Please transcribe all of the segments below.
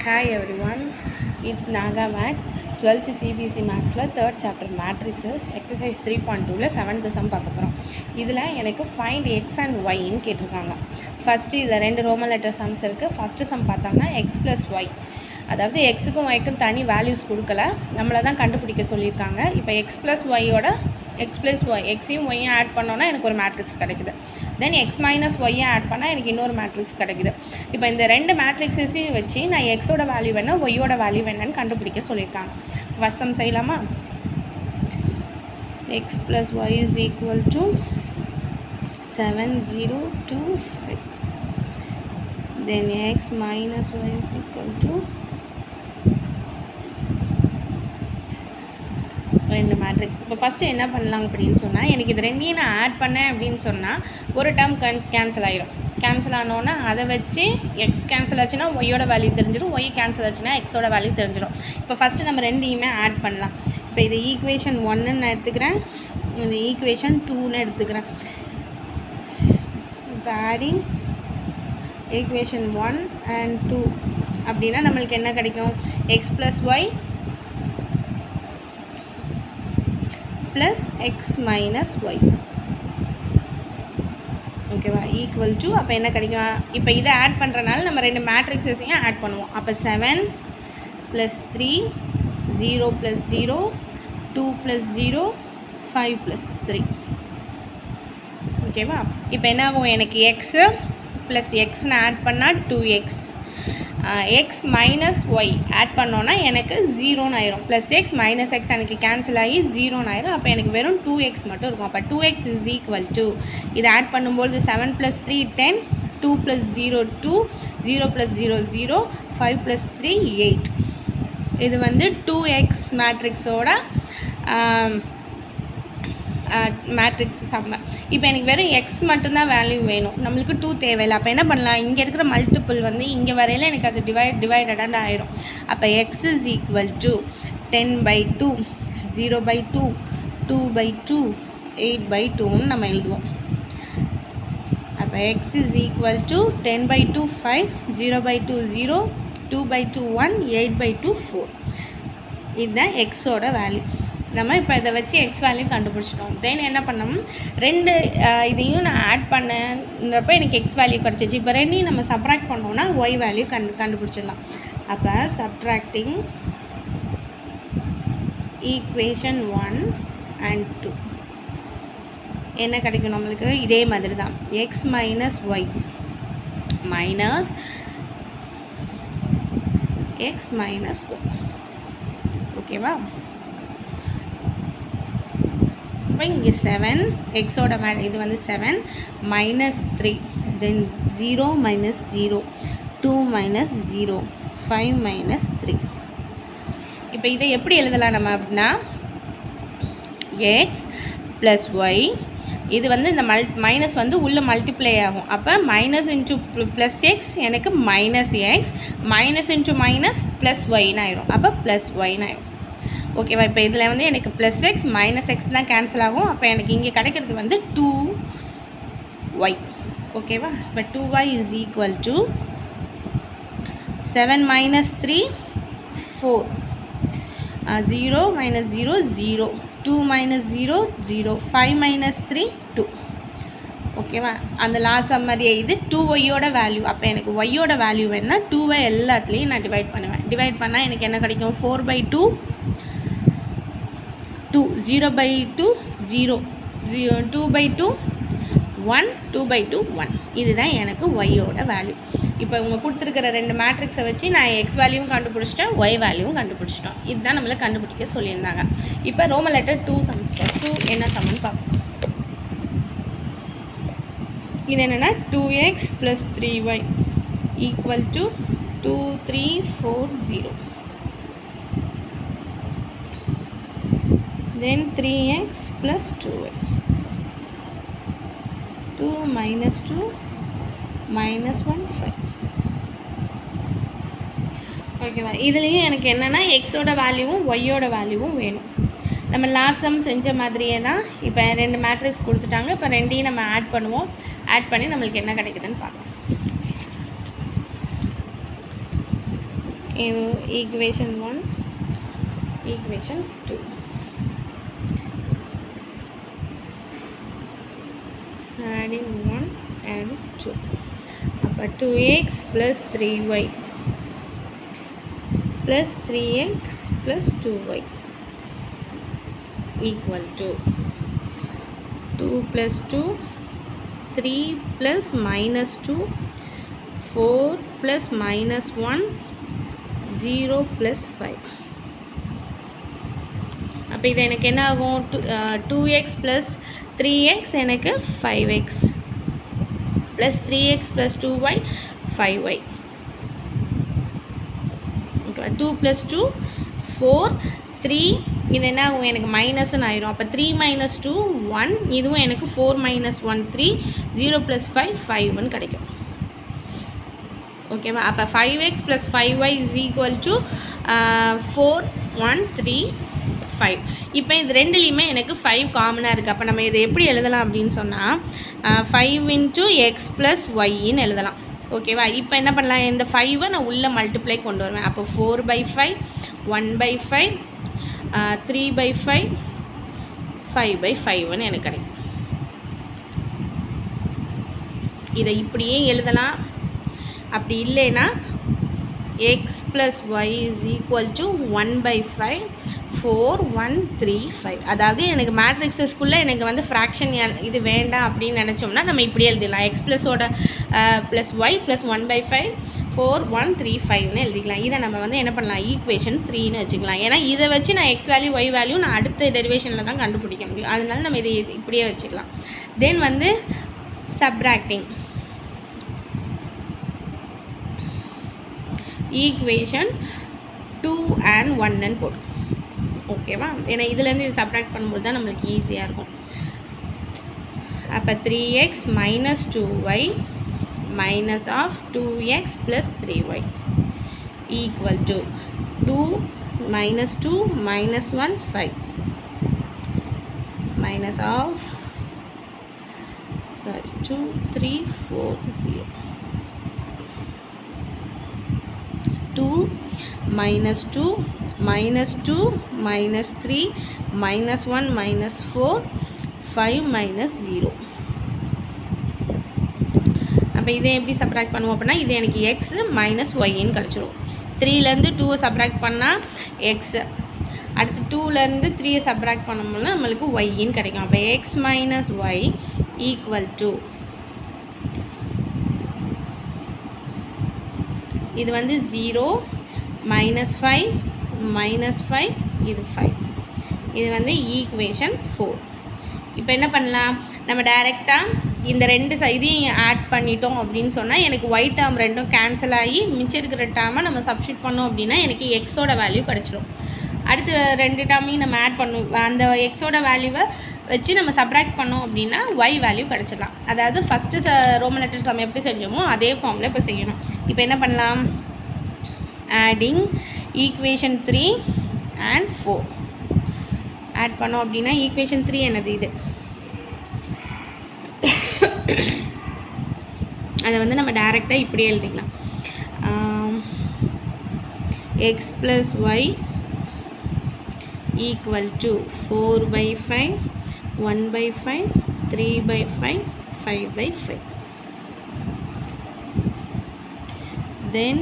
Hi everyone, it's Naga Max, 12th CBC Maxல 3rd chapter Matrices, exercise 3.2ல 7th sum பார்க்க போகிறோம். இதில் எனக்கு find x and y ன்னு கேட்டிருக்காங்க. ஃபஸ்ட்டு இதில் 2 ரோமன் லெட்டர் சம்ஸ் இருக்குது. ஃபஸ்ட்டு சம் பார்த்தோம்னா x + y, அதாவது எக்ஸுக்கும் ஒய்க்கும் தனி வேல்யூஸ் கொடுக்கல, நம்மளை தான் கண்டுபிடிக்க சொல்லியிருக்காங்க. இப்போ x + yயோட எக்ஸையும் ஒய்யும் ஆட் பண்ணோன்னா எனக்கு ஒரு மேட்ரிக்ஸ் கிடைக்குது. தென் x - ஒய்யை ஆட் பண்ணால் எனக்கு இன்னொரு மேட்ரிக்ஸ் கிடைக்குது. இப்போ இந்த ரெண்டு மேட்ரிக்ஸையும் வச்சு நான் எக்ஸோட வேல்யூ என்ன ஒய்யோட வேல்யூ என்னன்னு கண்டுபிடிக்க சொல்லியிருக்காங்க. ஃபர்ஸ்ட் சம் செய்யலாமா? x + y = 7, 0, 2, 5. Then x - y = ரெண்டு மேட்ரிக்ஸ். இப்போ ஃபஸ்ட்டு என்ன பண்ணலாம் அப்படின்னு சொன்னால், எனக்கு இது ரெண்டையும் நான் ஆட் பண்ணேன் அப்படின்னு சொன்னால் ஒரு டேர்ம் கேன்சல் ஆகிடும். கேன்சல் ஆனோன்னா அதை வச்சு எக்ஸ் கேன்சல் ஆச்சுன்னா ஒய்யோட வேல்யூ தெரிஞ்சிடும், ஒய் கேன்சல் ஆச்சுன்னா எக்ஸோட வேல்யூ தெரிஞ்சிடும். இப்போ ஃபஸ்ட்டு நம்ம ரெண்டையுமே ஆட் பண்ணலாம். இப்போ இது ஈக்குவேஷன் 1ன்னு நான் எடுத்துக்கிறேன், இந்த ஈக்குவேஷன் 2ன்னு எடுத்துக்கிறேன். இப்போ ஆடிங் ஈக்குவேஷன் 1 and 2 அப்படின்னா நம்மளுக்கு என்ன கிடைக்கும்? x + y plus x minus y, ஓகேவா, ஈக்குவல் டு, அப்போ என்ன கிடைக்கும்? இப்போ இதை ஆட் பண்ணுறனால நம்ம ரெண்டு மேட்ரிக்ஸஸையும் ஆட் பண்ணுவோம். அப்போ 7 + 3, 0 + 0, 2 + 0, 5 + 3, ஓகேவா. இப்போ என்ன ஆகும்? எனக்கு எக்ஸு ப்ளஸ் எக்ஸ்னு ஆட் பண்ணால் 2x, x - y ஆட் பண்ணோன்னா எனக்கு 0ன்னு ஆயிரும். ப்ளஸ் எக்ஸ் மைனஸ் எக்ஸ் எனக்கு கேன்சல் ஆகி 0ன்னு ஆயிரும். அப்போ எனக்கு வெறும் 2x மட்டும் இருக்கும். அப்போ 2x = இதை ஆட் பண்ணும்போது 7 + 3 10, 2 + 0 2, 0 + 0 0, 5 + 3 8. இது வந்து 2x மேட்ரிக்ஸோட மேட்ரிக்ஸ் சம்ம. இப்போ எனக்கு வெறும் எக்ஸ் மட்டும்தான் வேல்யூ வேணும், நம்மளுக்கு 2 தேவையில்லை. அப்போ என்ன பண்ணலாம்? இங்கே இருக்கிற மல்டிபிள் வந்து இங்கே வரையில் எனக்கு அது டிவைடடாக ஆயிரும். அப்போ x = 10/2, 0/2, 2/2, 8/2ன்னு நம்ம எழுதுவோம். அப்போ x = 10/2 5, 0/2 0, 2/2 1, 8/2 4. இதுதான் எக்ஸோட வேல்யூ. நம்ம இப்போ இதை வச்சு எக்ஸ் வேல்யூ கண்டுபிடிச்சிட்டோம். தென் என்ன பண்ணோம்? ரெண்டு இதையும் நான் ஆட் பண்ணுறப்போ எனக்கு எக்ஸ் வேல்யூ கிடச்சிச்சு. இப்போ ரெண்டையும் நம்ம சப்ட்ராக்ட் பண்ணோன்னா ஒய் வேல்யூ கண்டுபிடிச்சிடலாம். அப்போ சப்ட்ராக்டிங் ஈக்குவேஷன் 1 and 2 என்ன கிடைக்கும் நம்மளுக்கு? இதே மாதிரி தான், X - Y minus X - Y, ஓகேவா. இங்கே 7 எக்ஸோட இது வந்து 7 - 3, தென் 0 - 0, 2 - 0, 5 - 3. இப்போ இதை எப்படி எழுதலாம் நம்ம அப்படின்னா, x + y, இது வந்து இந்த மைனஸ் வந்து உள்ளே மல்டிப்ளை ஆகும். அப்போ மைனஸ் இன்ட்டு ப்ளஸ் எக்ஸ் எனக்கு -x, minus into minus plus ஒய்ன்னு ஆயிரும். அப்போ ப்ளஸ் ஒய்ன்னு ஆயிரும், ஓகேவா. இப்போ இதில் வந்து எனக்கு ப்ளஸ் எக்ஸ் மைனஸ் எக்ஸ் தான் கேன்சல் ஆகும். அப்போ எனக்கு இங்கே கிடைக்கிறது வந்து 2y, ஓகேவா. இப்போ 2y = 7 - 3 4, 0 - 0 0, 2 - 0 0, 5 - 3 2, ஓகேவா. அந்த லாஸ்ட் சம்மரியை இது 2yயோட வேல்யூ. அப்போ எனக்கு ஒய்யோட வேல்யூ வேணுன்னா 2வை எல்லாத்துலேயும் நான் டிவைட் பண்ணுவேன். டிவைட் பண்ணால் எனக்கு என்ன கிடைக்கும்? 4/2 2, 0/2 0, 2/2 1, 2/2 1. இதுதான் எனக்கு ஒய்யோட வேல்யூ. இப்போ இவங்க கொடுத்துருக்கிற ரெண்டு மேட்ரிக்ஸை வச்சு நான் எக்ஸ் வேல்யூவும் கண்டுபிடிச்சிட்டேன், ஒய் வேல்யூவும் கண்டுபிடிச்சிட்டோம். இதுதான் நம்மளை கண்டுபிடிக்க சொல்லியிருந்தாங்க. இப்போ ரோமன் லெட்டர் 2 சம்ஸ் 2 என்ன சம்னு பார்ப்போம். இது என்னென்னா 2x + 3y = 2 3 4 0. Then 3x + 2y, 2 - 2 -1 5, ஓகேவா. இதுலேயும் எனக்கு என்னென்னா எக்ஸோட வேல்யூவும் ஒய்யோட வேல்யூவும் வேணும். நம்ம லாஸ்ட் சம் செஞ்ச மாதிரியே தான். இப்போ ரெண்டு மேட்ரிக்ஸ் கொடுத்துட்டாங்க. இப்போ ரெண்டையும் நம்ம ஆட் பண்ணுவோம். ஆட் பண்ணி நம்மளுக்கு என்ன கிடைக்குதுன்னு பார்க்கலாம். இது ஈக்குவேஷன் 1 ஈக்குவேஷன் 2 adding 1 and 2 அப்போ 2x plus 3y plus 3x plus 2y equal to 2 plus 2 3 plus minus 2 4 plus minus 1 0 plus 5 அப்போ இது எனக்கு என்ன ஆகும் 2x plus 3x எனக்கு 5x plus 3x plus 2y 5y okay 2 plus 2 4 3 இது என்ன ஆகும் எனக்கு மைனஸ்ன்னு ஆயிரும் அப்போ 3 minus 2 1 இதுவும் எனக்கு 4 minus 1 3 0 plus 5 5ன்னு கிடைக்கும் ஓகேவா அப்போ 5x plus 5y is equal to 4 1 3 5 இப்போ இது ரெண்டுலேயுமே எனக்கு 5 காமனாக இருக்குது அப்போ நம்ம இதை எப்படி எழுதலாம் அப்படின்னு சொன்னால் 5 into x plus yன்னு எழுதலாம் ஓகேவா இப்போ என்ன பண்ணலாம் இந்த 5ஐ நான் உள்ளே மல்டிப்ளை கொண்டு வருவேன் அப்போ 4/5 1/5 3/5 5/5ன்னு எனக்கு கிடைக்கும் இதை இப்படியே எழுதலாம் அப்படி இல்லைன்னா x plus y is equal to 1/5 4 1 3 5 அதாவது எனக்கு மேட்ரிக்ஸஸ்குள்ளே எனக்கு வந்து ஃப்ராக்ஷன் இது வேண்டாம் அப்படின்னு நினச்சோம்னா நம்ம இப்படி எழுதிடலாம் x ப்ளஸோட ப்ளஸ் ஒய் ப்ளஸ் 1/5 4 1 3 5ன்னு எழுதிக்கலாம் இதை நம்ம வந்து என்ன பண்ணலாம் ஈக்குவேஷன் 3ன்னு வச்சுக்கலாம் ஏன்னா இதை வச்சு நான் x வேல்யூ y வேல்யூ நான் அடுத்த டெரிவேஷனில் தான் கண்டுபிடிக்க முடியும் அதனால நம்ம இதை இப்படியே வச்சுக்கலாம் தென் வந்து சப்ராக்டிங் ஈக்குவேஷன் 2 and 1ன்னு போட்டு ஓகேவா ஏன்னா இதுலேருந்து இது சப்ராக்ட் பண்ணும்போது தான் நம்மளுக்கு ஈஸியாக இருக்கும் அப்போ 3x minus 2y minus of 2x plus 3y equal to 2 minus 2 minus 1 5 minus of 2 3 4 0 2 minus 2 minus 2 minus 3 minus 1 minus 4 5 minus 0 அப்போ இதை எப்படி சப்ராக்ட் பண்ணுவோம் அப்படின்னா இது எனக்கு எக்ஸ் மைனஸ் ஒய்ன்னு கிடச்சிரும் 3லேருந்து 2 சப்ராக்ட் பண்ணால் எக்ஸ் அடுத்து 2லேருந்து 3 சப்ராக்ட் பண்ணோம்னா நம்மளுக்கு ஒய்ன்னு கிடைக்கும் அப்போ X minus Y equal to இது வந்து 0 minus 5 minus 5 இது 5 இது வந்து ஈக்குவேஷன் 4 இப்போ என்ன பண்ணலாம் நம்ம டைரெக்டாக இந்த ரெண்டு இதையும் ஆட் பண்ணிட்டோம் அப்படின்னு சொன்னால் எனக்கு ஒய் டேர்ம் ரெண்டும் கேன்சல் ஆகி மிச்சம் இருக்கிற டேர்மை நம்ம சப்ஸ்டியூட் பண்ணோம் அப்படின்னா எனக்கு எக்ஸோட வேல்யூ கிடச்சிரும் அடுத்து ரெண்டு டேர்மையும் நம்ம ஆட் பண்ணுவோம் அந்த எக்ஸோட வேல்யூவை வச்சு நம்ம சப்ராக்ட் பண்ணோம் அப்படின்னா ஒய் வேல்யூ கிடச்சிடலாம் அதாவது ஃபஸ்ட்டு ரோமன் லெட்டர் சம் எப்படி செஞ்சோமோ அதே ஃபார்மில் இப்போ செய்யணும் இப்போ என்ன பண்ணலாம் ஆடிங் ஈக்குவேஷன் 3 and 4 ஆட் பண்ணோம் அப்படின்னா ஈக்குவேஷன் 3 என்னது இது அதை வந்து நம்ம டைரெக்டாக இப்படியே எழுதிக்கலாம் X plus Y equal to 4/5 1/5 3/5 5/5 then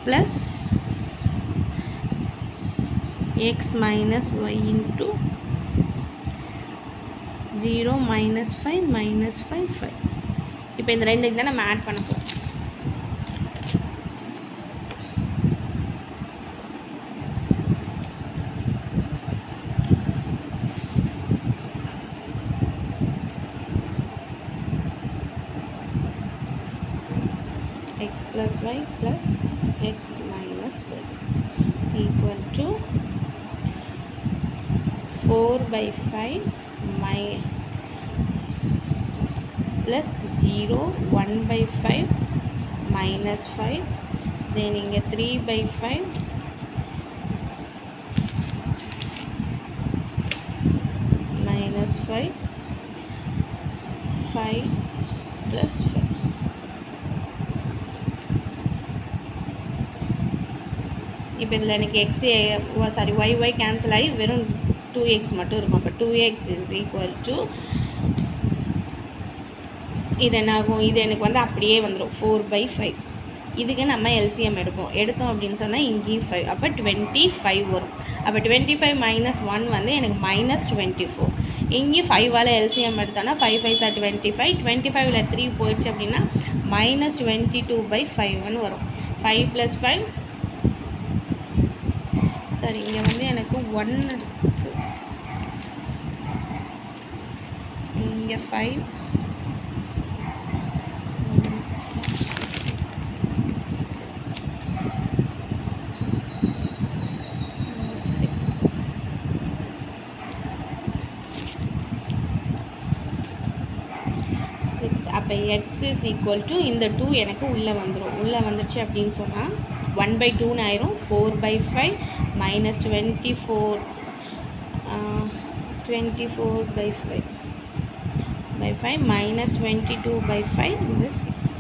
plus x minus y into 0 minus 5 minus 5 5 இப்போ இந்த ரெண்டு தான் நம்ம ஆட் பண்ண போகிறோம் x plus y plus x minus y equal to 4/5 plus 0 1/5 minus 5 then இங்கே 3/5 minus 5 5 plus 5 இப்போ இதில் எனக்கு ஒய் கேன்சல் ஆகி வெறும் 2x மட்டும் இருக்கும். அப்போ 2x இஸ் ஈக்குவல் டு இது என்ன ஆகும், இது எனக்கு வந்து அப்படியே வந்துடும் 4/5. இதுக்கு நம்ம எல்சிஎம் எடுத்தோம் அப்படின்னு சொன்னால் இங்கேயும் 5, அப்போ 25 வரும். அப்போ 25 - 1 வந்து எனக்கு -24. இங்கேயும் 5ஆல் எல்சிஎம் எடுத்தோன்னா 5 5 are 25, 25ல் 3 போயிடுச்சு அப்படின்னா -22/5 வரும். 5 + 5 சரி, இங்கே வந்து எனக்கு 1 இருக்குது, இங்கே 5 அப்போ எக்ஸ் இஸ் ஈக்குவல் டு இந்த 2 எனக்கு உள்ளே வந்துடும். உள்ளே வந்துடுச்சு அப்படின்னு சொன்னால் 1/2 ஆயிரும். 4/5 -24 24/5 -22/5 இந்த 6.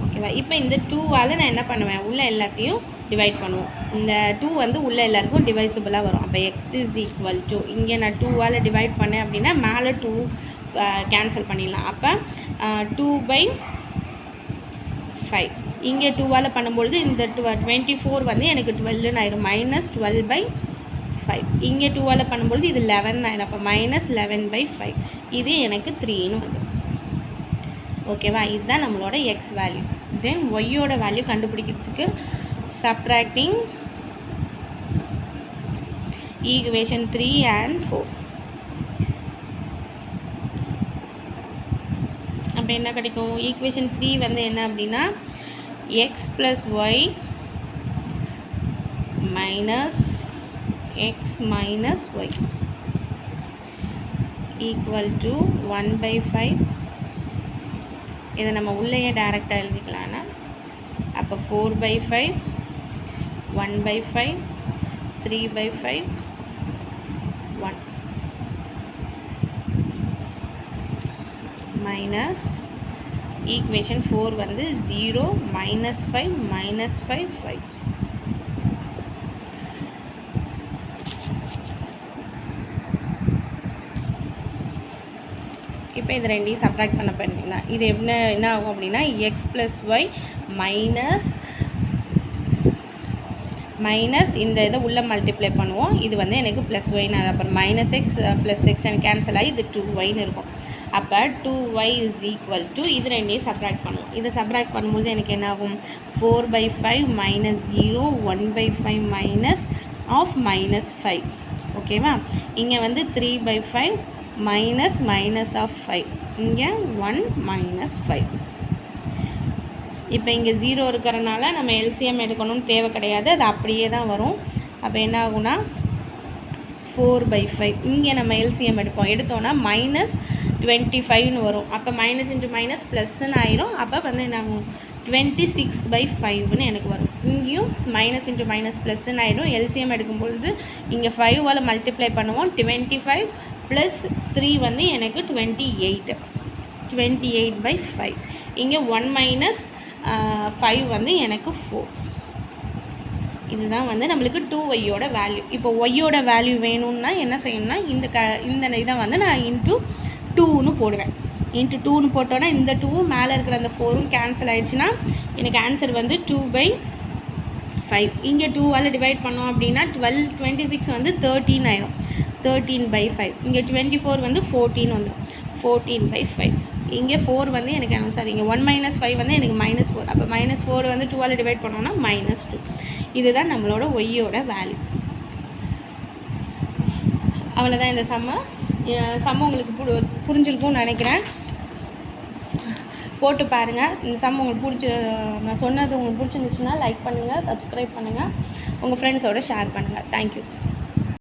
ஓகேவா? இப்போ இந்த 2ஆல் நான் என்ன பண்ணுவேன், உள்ளே எல்லாத்தையும் டிவைட் பண்ணுவோம். இந்த 2 வந்து உள்ளே எல்லாருக்கும் டிவைசிபிளாக வரும். அப்போ எக்ஸ் இஸ் ஈக்குவல் டு இங்கே நான் 2ஆல் டிவைட் பண்ணேன் அப்படின்னா மேலே 2 கேன்சல் பண்ணிடலாம். அப்போ 2/5 இங்கே 2ஆல் பண்ணும்பொழுது இந்த 24 வந்து எனக்கு 12 ஆயிரும். -12/5 இங்கே 2ஆல் பண்ணும்பொழுது இது 11 ஆயிரும். அப்போ -11/5 இது எனக்கு 3ன்னு வந்துடும். ஓகேவா? இதுதான் நம்மளோட எக்ஸ் வேல்யூ. தென் ஒய்யோட வேல்யூ கண்டுபிடிக்கிறதுக்கு சப்ராக்டிங் ஈக்குவேஷன் 3 and 4. அப்போ என்ன கிடைக்கும், ஈக்குவேஷன் 3 வந்து என்ன அப்படின்னா X + Y - X - Y equal to 1/5. இதை நம்ம உள்ளேயே டைரெக்டாக எழுதிக்கலாம்னா அப்போ 4/5 1/5 3/5 1 மைனஸ் ஈக்குவேஷன் 4 வந்து 0 -5 -5 5. இப்போ இது ரெண்டையும் சப்ராக்ட் பண்ண பண்ணிங்கன்னா இது என்ன ஆகும் அப்படின்னா எக்ஸ் + ஒய் மைனஸ் இந்த இதை உள்ளே மல்டிப்ளை பண்ணுவோம். இது வந்து எனக்கு +y அப்புறம் -x + x and கேன்சல் ஆகி இது 2yன்னு இருக்கும். அப்போ 2y இஸ் ஈக்குவல் டு இது ரெண்டையும் சப்ராக்ட் பண்ணுவோம். இதை சப்ராக்ட் பண்ணும்போது எனக்கு என்ன ஆகும், 4/5 -0 1/5 -5. ஓகேவா? இங்கே வந்து 3/5 -5 இங்கே 1 -5. இப்போ இங்கே 0 இருக்கிறனால நம்ம எல்சிஎம் எடுக்கணும்னு தேவை கிடையாது, அது அப்படியே தான் வரும். அப்போ என்ன ஆகுனா 4/5 இங்கே நம்ம எல்சிஎம் எடுத்தோன்னா -25ன்னு வரும். அப்போ மைனஸ் இன்ட்டு மைனஸ் ப்ளஸ்ன்னு ஆயிரும். அப்போ வந்து என்ன ஆகும் 26/5ன்னு எனக்கு வரும். இங்கேயும் மைனஸ் இன்ட்டு மைனஸ் ப்ளஸ்ன்னு ஆயிரும். எல்சிஎம் எடுக்கும்பொழுது இங்கே 5ஆல் மல்டிப்ளை பண்ணுவோம். 25 + 3 வந்து எனக்கு 28/5. இங்கே 1 - 5 வந்து எனக்கு 4. இதுதான் வந்து நம்மளுக்கு 2yயோட வேல்யூ. இப்போ ஒய்யோட வேல்யூ வேணும்னா என்ன செய்யணும்னா இந்த இதை வந்து நான் ×2ன்னு போடுவேன். ×2ன்னு போட்டோன்னா இந்த 2வும் மேலே இருக்கிற அந்த 4ம் கேன்சல் ஆகிடுச்சுன்னா எனக்கு ஆன்சர் வந்து 2/5. இங்கே 2ஆல் டிவைட் பண்ணோம் அப்படின்னா 26 வந்து 13 ஆயிரும். 13/5. இங்கே 24 வந்து 14 வந்துடும். 14/5. இங்கே 4 வந்து எனக்கு இங்கே 1 - 5 வந்து எனக்கு -4. அப்போ -4 வந்து 2ஆல் டிவைட் பண்ணோன்னா -2. இதுதான் நம்மளோட ஒய்யோட வேல்யூ. அவ்வளோதான் இந்த சம்மு உங்களுக்கு புரிஞ்சிருக்கும்னு நினைக்கிறேன். போட்டு பாருங்கள். இந்த சம் உங்களுக்கு நான் சொன்னது உங்களுக்கு பிடிச்சிருந்துச்சுன்னா லைக் பண்ணுங்கள், சப்ஸ்கிரைப் பண்ணுங்கள், உங்கள் ஃப்ரெண்ட்ஸோடு ஷேர் பண்ணுங்கள். தேங்க்யூ.